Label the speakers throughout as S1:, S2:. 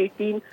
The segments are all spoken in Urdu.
S1: 18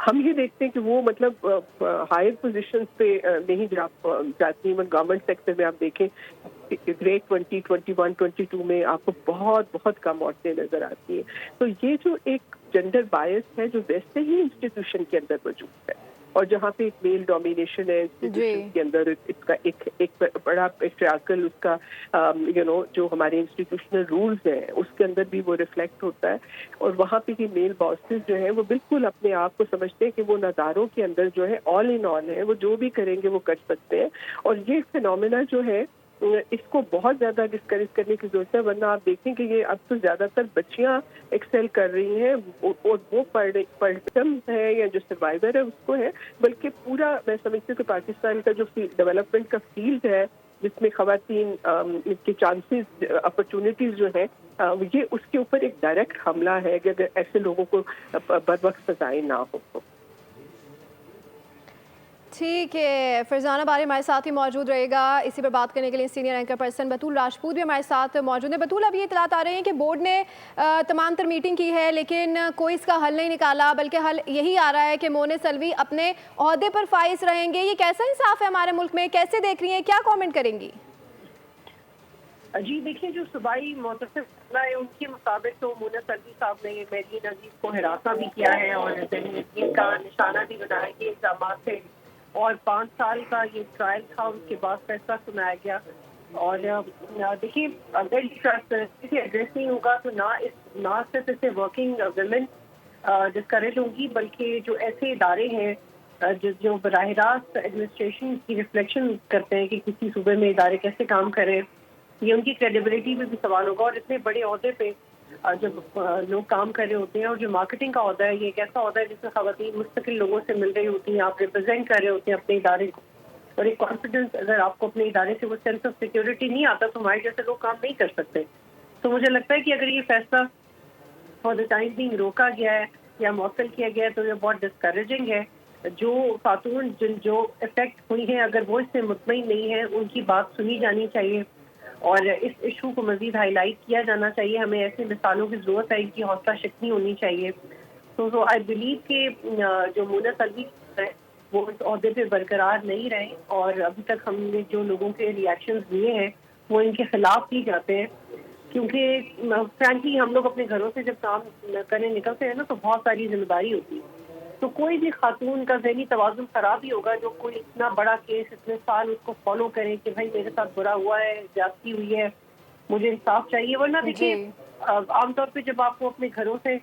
S1: ہم یہ دیکھتے ہیں کہ وہ مطلب ہائر پوزیشنز پہ نہیں جاتی. گورنمنٹ سیکٹر میں آپ دیکھیں گریڈ 20, 21, 22 میں آپ کو بہت بہت کم عورتیں نظر آتی ہیں. تو یہ جو ایک جینڈر بائس ہے جو ویسے ہی انسٹیٹیوشن کے اندر موجود ہے, اور جہاں پہ ایک میل ڈومینیشن ہے انسٹیٹیوشن کے اندر, اس کا ایک بڑا پیٹریارکل اس کا جو ہمارے انسٹیٹیوشنل رولز ہیں اس کے اندر بھی وہ ریفلیکٹ ہوتا ہے. اور وہاں پہ یہ میل باسز جو ہیں وہ بالکل اپنے آپ کو سمجھتے ہیں کہ وہ نظاروں کے اندر جو ہے آل ان آل ہے, وہ جو بھی کریں گے وہ کر سکتے ہیں. اور یہ فینومینا جو ہے اس کو بہت زیادہ ڈسکریج کرنے کی ضرورت ہے, ورنہ آپ دیکھیں کہ یہ اب تو زیادہ تر بچیاں ایکسل کر رہی ہیں, اور وہ پرڈم ہے یا جو سروائیور ہے اس کو ہے, بلکہ پورا میں سمجھتی ہوں کہ پاکستان کا جو ڈیولپمنٹ کا فیلڈ ہے جس میں خواتین کے چانسز اپرچونٹیز جو ہیں یہ اس کے اوپر ایک ڈائریکٹ حملہ ہے کہ اگر ایسے لوگوں کو بر وقت سزائیں نہ ہو تو.
S2: ٹھیک ہے, فرزانہ باری ہمارے ساتھ ہی موجود رہے گا. اسی پر بات کرنے کے لیے سینئر اینکر پرسن بطول راجپوت بھی ہمارے ساتھ موجود ہیں. بطول, اب یہ اطلاعات آ رہے ہیں کہ بورڈ نے تمام تر میٹنگ کی ہے لیکن کوئی اس کا حل نہیں نکالا, بلکہ حل یہی آ رہا ہے کہ مونس سلوی اپنے عہدے پر فائز رہیں گے. یہ کیسا انصاف ہے ہمارے ملک میں, کیسے دیکھ رہی ہیں, کیا کامنٹ کریں گی؟
S3: جی دیکھیں, جو صوبائی معتصب ہے ان کے مطابق تو مونس سلوی صاحب نے مہدی نذیر کو ہراساں بھی کیا ہے اور ذہنی یقین کا نشانہ بھی بنایا کہ الزامات تھے, اور 5 سال کا یہ ٹرائل تھا, اس کے بعد فیصلہ سنایا گیا. اور دیکھیے, اگر ٹرانسپیرنسی سے ایڈریس نہیں ہوگا تو نہ صرف اسے ورکنگ ویمن ڈسکریج ہوگی, بلکہ جو ایسے ادارے ہیں جو براہ راست ایڈمنسٹریشن کی ریفلیکشن کرتے ہیں کہ کسی صوبے میں ادارے کیسے کام کریں, یہ ان کی کریڈیبلٹی پہ بھی سوال ہوگا. اور اتنے بڑے عہدے پہ جب لوگ کام کر رہے ہوتے ہیں, اور جو مارکیٹنگ کا عہدہ ہے یہ ایک ایسا عہدہ ہے جس میں خواتین مستقل لوگوں سے مل رہی ہوتی ہیں, آپ ریپرزینٹ کر رہے ہوتے ہیں اپنے ادارے کو, اور ایک کانفیڈنس اگر آپ کو اپنے ادارے سے وہ سینس آف سیکورٹی نہیں آتا تو ہمارے جیسے لوگ کام نہیں کر سکتے. تو مجھے لگتا ہے کہ اگر یہ فیصلہ فار دا ٹائم بینگ روکا گیا ہے یا معطل کیا گیا ہے تو یہ بہت ڈسکریجنگ ہے. جو خاتون جو افیکٹ ہوئی ہیں اگر وہ اس سے مطمئن نہیں ہے, ان کی بات سنی جانی چاہیے اور اس ایشو کو مزید ہائی لائٹ کیا جانا چاہیے. ہمیں ایسی مثالوں کی ضرورت ہے, ان کی حوصلہ شکنی ہونی چاہیے. تو آئی بلیو کہ جو مونس سلوی ہے وہ اس عہدے پہ برقرار نہیں رہے, اور ابھی تک ہم نے جو لوگوں کے ریئیکشنز دیے ہیں وہ ان کے خلاف ہی جاتے ہیں, کیونکہ فرینکلی ہم لوگ اپنے گھروں سے جب کام کرنے نکلتے ہیں نا تو بہت ساری ذمہ داری ہوتی ہے. تو کوئی بھی خاتون کا ذہنی توازن خراب ہی ہوگا جو کوئی اتنا بڑا کیس اتنے سال اس کو فالو کرے کہ بھائی میرے ساتھ برا ہوا ہے, زیادتی ہوئی ہے, مجھے انصاف چاہیے. ورنہ دیکھیے عام طور پہ جب آپ کو اپنے گھروں سے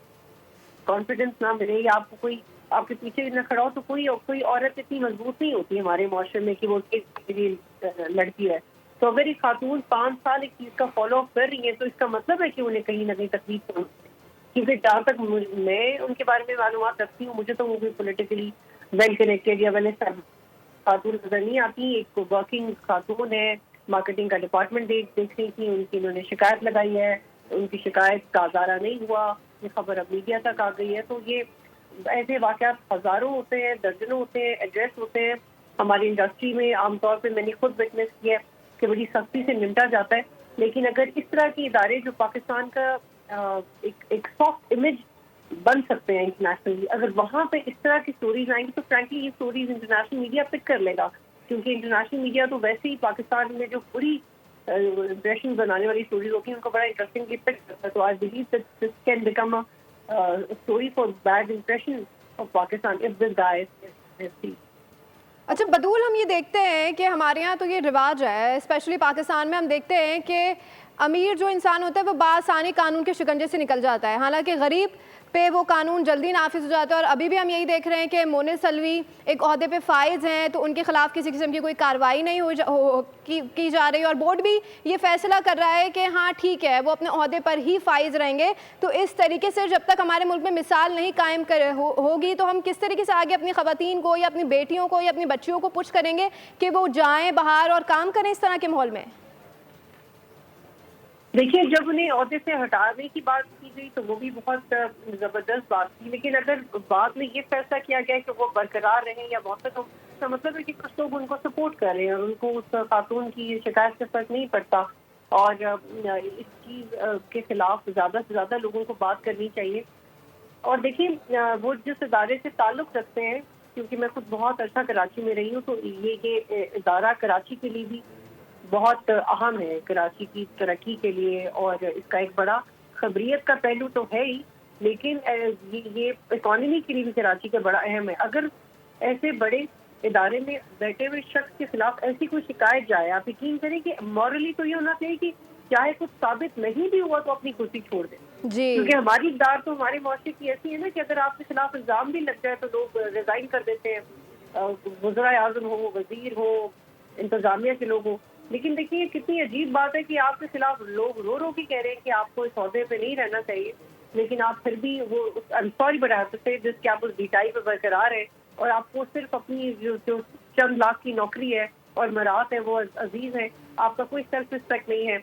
S3: کانفیڈنس نہ ملے یا آپ کو کوئی آپ کے پیچھے نہ کھڑا ہو تو کوئی عورت اتنی مضبوط نہیں ہوتی ہمارے معاشرے میں کہ وہ لڑکی ہے. تو اگر ایک خاتون 5 سال ایک چیز کا فالو اپ کر رہی ہے تو اس کا مطلب ہے کہ انہیں کہیں نہ کہیں تکلیف پہنچتی ہے. کیونکہ جہاں تک میں ان کے بارے میں معلومات رکھتی ہوں, مجھے تو وہ بھی پولیٹیکلی ویل کنیکٹڈ یا ویل خاتون نظر نہیں آتی. ایک ورکنگ خاتون ہے, مارکیٹنگ کا ڈپارٹمنٹ دیکھ رہی تھی, ان کی انہوں نے شکایت لگائی ہے, ان کی شکایت کا ازارہ نہیں ہوا, یہ خبر اب میڈیا تک آ گئی ہے. تو یہ ایسے واقعات ہزاروں ہوتے ہیں, درجنوں ہوتے ہیں, ایڈریس ہوتے ہیں ہماری انڈسٹری میں. عام طور پہ میں نے خود وٹنس کیا کہ بڑی سختی سے نمٹا جاتا ہے, لیکن اگر اس طرح کے ادارے جو پاکستان کا ایک سافٹ امیج بن سکتے ہیں انٹرنیشنلی, اگر وہاں پہ اس طرح کی سٹوریز آئیں گی تو فرینکلی یہ سٹوریز انٹرنیشنل میڈیا پک کر لے گا, کیونکہ انٹرنیشنل میڈیا تو ویسے ہی پاکستان میں جو پوری امپریشن بنانے والی سٹوریز ہوتی ہیں ان کو بڑا انٹرسٹنگلی پک کرتا ہے. تو I believe that this can become story for bad impression of Pakistan if this guy.
S2: اچھا بطول, ہم یہ دیکھتے ہیں کہ ہمارے یہاں تو یہ رواج ہے, اسپیشلی پاکستان میں ہم دیکھتے ہیں کہ امیر جو انسان ہوتا ہے وہ بآسانی قانون کے شکنجے سے نکل جاتا ہے, حالانکہ غریب پہ وہ قانون جلدی نافذ ہو جاتا ہے. اور ابھی بھی ہم یہی دیکھ رہے ہیں کہ مونس سلوی ایک عہدے پہ فائز ہیں تو ان کے خلاف کسی قسم کی کوئی کارروائی نہیں کی جا رہی, اور بورڈ بھی یہ فیصلہ کر رہا ہے کہ ہاں ٹھیک ہے وہ اپنے عہدے پر ہی فائز رہیں گے. تو اس طریقے سے جب تک ہمارے ملک میں مثال نہیں قائم ہوگی تو ہم کس طریقے سے آگے اپنی خواتین کو یا اپنی بیٹیوں کو یا اپنی بچیوں کو پش کریں گے کہ وہ جائیں باہر اور کام کریں اس طرح کے ماحول میں؟
S3: دیکھیے, جب انہیں عہدے سے ہٹانے کی بات کی گئی تو وہ بھی بہت زبردست بات تھی, لیکن اگر بعد میں یہ فیصلہ کیا گیا کہ وہ برقرار رہیں یا موثق ہوں, اس کا مطلب ہے کہ کچھ لوگ ان کو سپورٹ کر رہے ہیں, ان کو اس خاتون کی شکایت سے فرق نہیں پڑتا. اور اس چیز کے خلاف زیادہ سے زیادہ لوگوں کو بات کرنی چاہیے.
S1: اور دیکھیں وہ جس ادارے سے تعلق رکھتے ہیں، کیونکہ میں خود بہت عرصہ کراچی میں رہی ہوں، تو یہ ادارہ کراچی کے لیے بھی بہت اہم ہے، کراچی کی ترقی کے لیے، اور اس کا ایک بڑا خبریت کا پہلو تو ہے ہی، لیکن یہ اکانومی کے لیے بھی کراچی کا بڑا اہم ہے۔ اگر ایسے بڑے ادارے میں بیٹھے ہوئے شخص کے خلاف ایسی کوئی شکایت جائے، آپ یقین کریں کہ مورلی تو یہ ہونا چاہیے کہ چاہے کچھ ثابت نہیں بھی ہوا تو اپنی کرسی چھوڑ دیں،
S2: جی
S1: کیونکہ ہماری اقدار تو ہمارے معاشرے کی ایسی ہے نا کہ اگر آپ کے خلاف الزام بھی لگ جائے تو لوگ ریزائن کر دیتے ہیں، وزراء اعظم ہو، وزیر ہو، انتظامیہ کے لوگ ہوں۔ لیکن دیکھیے کتنی عجیب بات ہے کہ آپ کے خلاف لوگ رو رو کے کہہ رہے ہیں کہ آپ کو اس عہدے پہ نہیں رہنا چاہیے، لیکن آپ پھر بھی وہ سوری بڑھاتے تھے جس کے آپ اس ڈیٹائی پہ برقرار ہے، اور آپ کو صرف اپنی جو چند لاکھ کی نوکری ہے اور مراد ہے وہ عزیز ہے، آپ کا کوئی سیلف رسپیکٹ نہیں ہے۔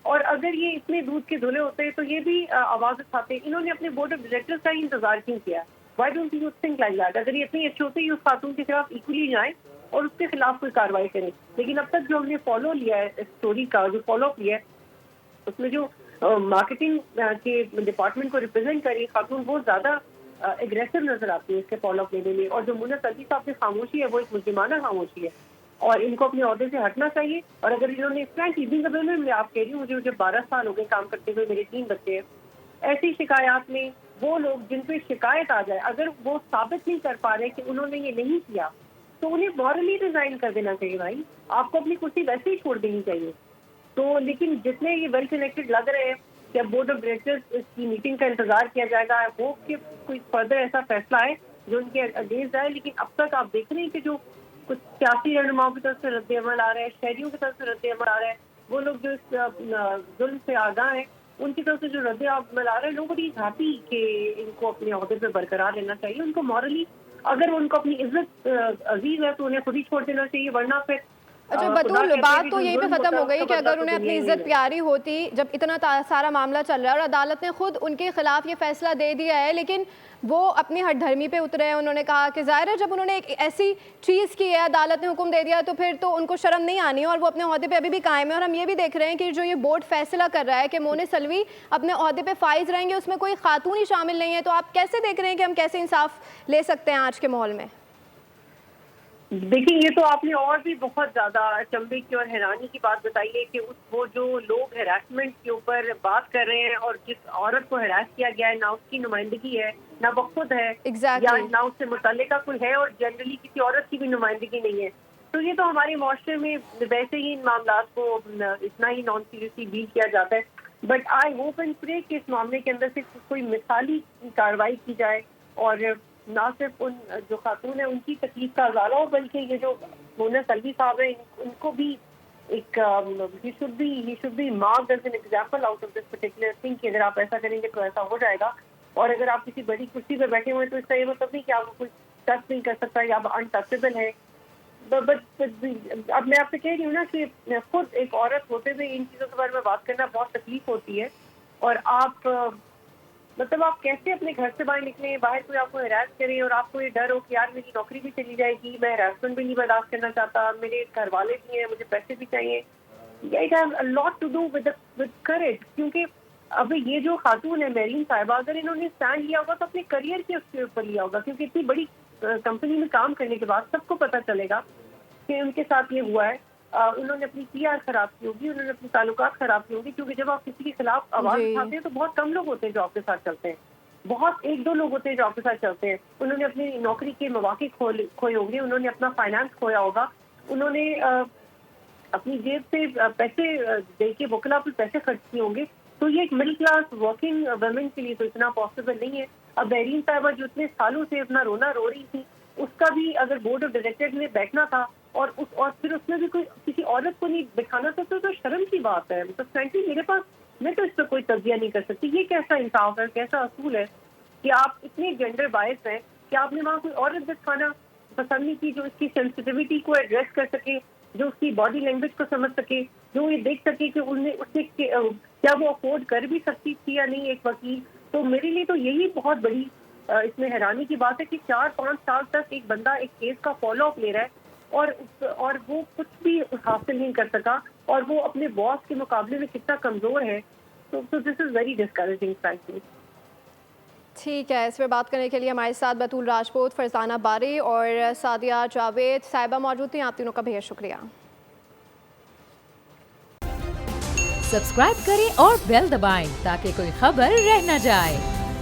S1: اور اگر یہ اتنے دودھ کے دھلے ہوتے ہیں تو یہ بھی آواز اٹھاتے، انہوں نے اپنے بورڈ آف ڈائریکٹرز کا ہی انتظار کیوں کیا؟ Why don't you think like that? اگر یہ اتنے اچھے ہوتے ہی اس خاتون کے خلاف ایکولی جائیں اور اس کے خلاف کوئی کارروائی کریں، لیکن اب تک جو ہم نے فالو لیا ہے اس اسٹوری کا، جو فالو اپ لیا ہے، اس میں جو مارکیٹنگ کے ڈپارٹمنٹ کو ریپرزینٹ کری خاتون بہت زیادہ اگریسو نظر آتی ہے اس کے فالو اپ لینے میں، اور جو منت علی صاحب کی خاموشی ہے وہ ایک مجرمانہ خاموشی ہے، اور ان کو اپنے عہدے سے ہٹنا چاہیے۔ اور اگر انہوں نے میں آپ کہہ رہی ہوں، مجھے 12 سال ہو گئے کام کرتے ہوئے، میرے 3 بچے ہیں، ایسی شکایات میں وہ لوگ جن پہ شکایت آ جائے اگر وہ ثابت نہیں کر پا رہے کہ انہوں نے یہ نہیں کیا تو انہیں مورلی ریزائن کر دینا چاہیے۔ بھائی آپ کو اپنی کرسی ویسے ہی چھوڑ دینی چاہیے۔ تو لیکن جتنے یہ ویل کنیکٹڈ لگ رہے ہیں کہ اب بورڈ آف ڈائریکٹرز کی میٹنگ کا انتظار کیا جائے گا، وہ کہ کوئی فردر ایسا فیصلہ ہے جو ان کے اگینسٹ آئے، لیکن اب تک آپ دیکھ رہے ہیں کہ جو کچھ سیاسی رہنماؤں کی طرف سے رد عمل آ رہا ہے، شہریوں کی طرف سے رد عمل آ رہا ہے، وہ لوگ جو اس ظلم سے آگاہ ہیں ان کی طرف سے جو رد عمل آ رہا ہے، لوگوں کی جھاتی کہ ان کو اپنے عہدے پہ برقرار رہنا چاہیے، ان کو مورلی اگر ان کو اپنی عزت عزیز ہے تو انہیں خود ہی چھوڑ دینا چاہیے، ورنہ پھر
S2: اچھا
S1: خدا
S2: بطول،
S1: کہتے ہیں
S2: بات
S1: کہ
S2: تو
S1: جو
S2: یہی پہ
S1: ظلم
S2: ختم
S1: ہوتا ہے
S2: ہو
S1: اس
S2: گئی
S1: کا
S2: کہ
S1: بدلہ
S2: اگر
S1: تو
S2: انہیں
S1: دنیا
S2: اپنی
S1: ہی
S2: عزت
S1: میں۔
S2: پیاری ہوتی، جب اتنا سارا معاملہ چل رہا ہے اور عدالت نے خود ان کے خلاف یہ فیصلہ دے دیا ہے، لیکن وہ اپنی ہٹ دھرمی پہ اترے ہیں، انہوں نے کہا کہ ظاہر ہے جب انہوں نے ایک ایسی چیز کی ہے، عدالت نے حکم دے دیا تو پھر تو ان کو شرم نہیں آنی ہے، اور وہ اپنے عہدے پہ ابھی بھی قائم ہے۔ اور ہم یہ بھی دیکھ رہے ہیں کہ جو یہ بورڈ فیصلہ کر رہا ہے کہ مونس سلوی اپنے عہدے پہ فائز رہیں گے، اس میں کوئی خاتون ہی شامل نہیں ہے، تو آپ کیسے دیکھ رہے ہیں کہ ہم کیسے انصاف لے سکتے ہیں آج کے ماحول میں؟
S1: دیکھیں یہ تو آپ نے اور بھی بہت زیادہ اچنبے کی اور حیرانی کی بات بتائی ہے کہ وہ جو لوگ ہراسمنٹ کے اوپر بات کر رہے ہیں اور جس عورت کو ہراس کیا گیا ہے، نہ اس کی نمائندگی ہے، نہ وہ خود ہے، یا
S2: ایگزیکٹلی۔
S1: نہ اس سے متعلقہ کوئی ہے، اور جنرلی کسی عورت کی بھی نمائندگی نہیں ہے، تو یہ تو ہمارے معاشرے میں ویسے ہی ان معاملات کو اتنا ہی نان سیریسلی ڈیل کیا جاتا ہے۔ بٹ آئی ہوپ اینڈ پرے کہ اس معاملے کے اندر سے کوئی مثالی کارروائی کی جائے، اور نہ صرف ان جو خاتون ہیں ان کی تکلیف کا ازالہ ہو، بلکہ یہ جو مونس سلوی صاحب ہیں ان کو بھی ایک he should be marked as an example out of this particular thing کہ اگر آپ ایسا کریں گے تو ایسا ہو جائے گا، اور اگر آپ کسی بڑی کرسی پہ بیٹھے ہوئے تو اس کا یہ مطلب نہیں کہ آپ کو کوئی ٹچ نہیں کر سکتا یا آپ انٹچیبل ہے۔ اب میں آپ سے کہہ رہی ہوں نا کہ خود ایک عورت ہوتے ہوئے ان چیزوں کے بارے میں بات کرنا بہت تکلیف ہوتی ہے، اور آپ مطلب آپ کیسے اپنے گھر سے باہر نکلیں، باہر کوئی آپ کو ہراس کرے اور آپ کو یہ ڈر ہو کہ یار میری نوکری بھی چلی جائے گی، میں ہراسمنٹ بھی نہیں برداشت کرنا چاہتا، میرے گھر والے بھی ہیں، مجھے پیسے بھی چاہیے۔ It has a lot to do with courage, کیونکہ اب یہ جو خاتون ہے میرین صاحبہ، اگر انہوں نے اسٹینڈ لیا ہوگا تو اپنے کریئر کے اس کے اوپر لیا ہوگا، کیونکہ اتنی بڑی کمپنی میں کام کرنے کے بعد سب کو پتہ چلے گا کہ ان کے ساتھ یہ ہوا ہے، انہوں نے اپنی PR خراب کی ہوگی، انہوں نے اپنے تعلقات خراب کی ہوگی، کیونکہ جب آپ کسی کے خلاف آواز
S2: جی
S1: اٹھاتے ہیں تو بہت کم لوگ ہوتے ہیں جو آپ کے ساتھ چلتے ہیں، بہت 1-2 لوگ ہوتے ہیں جو آپ کے ساتھ چلتے ہیں۔ انہوں نے اپنی نوکری کے مواقع کھوئے ہوں گے، انہوں نے اپنا فائنانس کھویا ہوگا، انہوں نے اپنی جیب سے پیسے دے کے وکلا پہ پیسے خرچ کیے ہوں گے، تو یہ ایک مڈل کلاس ورکنگ ویمن کے لیے تو اتنا پاسبل نہیں ہے۔ اب بحرین صاحبہ جو اتنے سالوں سے اپنا رونا رو رہی تھی، اس کا بھی اگر بورڈ آف ڈائریکٹر میں بیٹھنا تھا اور پھر اس میں بھی کوئی کسی عورت کو نہیں بٹھانا تھا تو شرم کی بات ہے۔ مطلب فرینکلی میرے پاس میں تو اس پہ کوئی تجزیہ نہیں کر سکتی، یہ کیسا انصاف ہے، کیسا اصول ہے کہ آپ اتنے جینڈر بائس ہیں کہ آپ نے وہاں کوئی عورت دکھانا پسند نہیں کی جو اس کی سینسٹیوٹی کو ایڈریس کر سکے، جو اس کی باڈی لینگویج کو سمجھ سکے، جو یہ دیکھ سکے کہ اس نے کیا وہ افورڈ کر بھی سکتی تھی یا نہیں ایک وکیل۔ تو میرے لیے تو یہی بہت بڑی اس میں حیرانی کی بات ہے کہ 4-5 سال تک ایک بندہ ایک کیس کا فالو اپ لے رہا ہے اور وہ کچھ بھی حاصل نہیں کر سکا، اور وہ اپنے باس کے مقابلے میں کتنا کمزور ہے۔ تو دس از ویری ڈسکریجنگ فرینکلی۔
S2: ٹھیک ہے، اس پر بات کرنے کے لیے ہمارے ساتھ بطول راجپوت، فرزانہ باری اور سعدیہ جاوید صاحبہ موجود تھیں. آپ تینوں کا بہت شکریہ.
S4: سبسکرائب کریں اور بیل دبائیں تاکہ کوئی خبر رہ نہ جائے.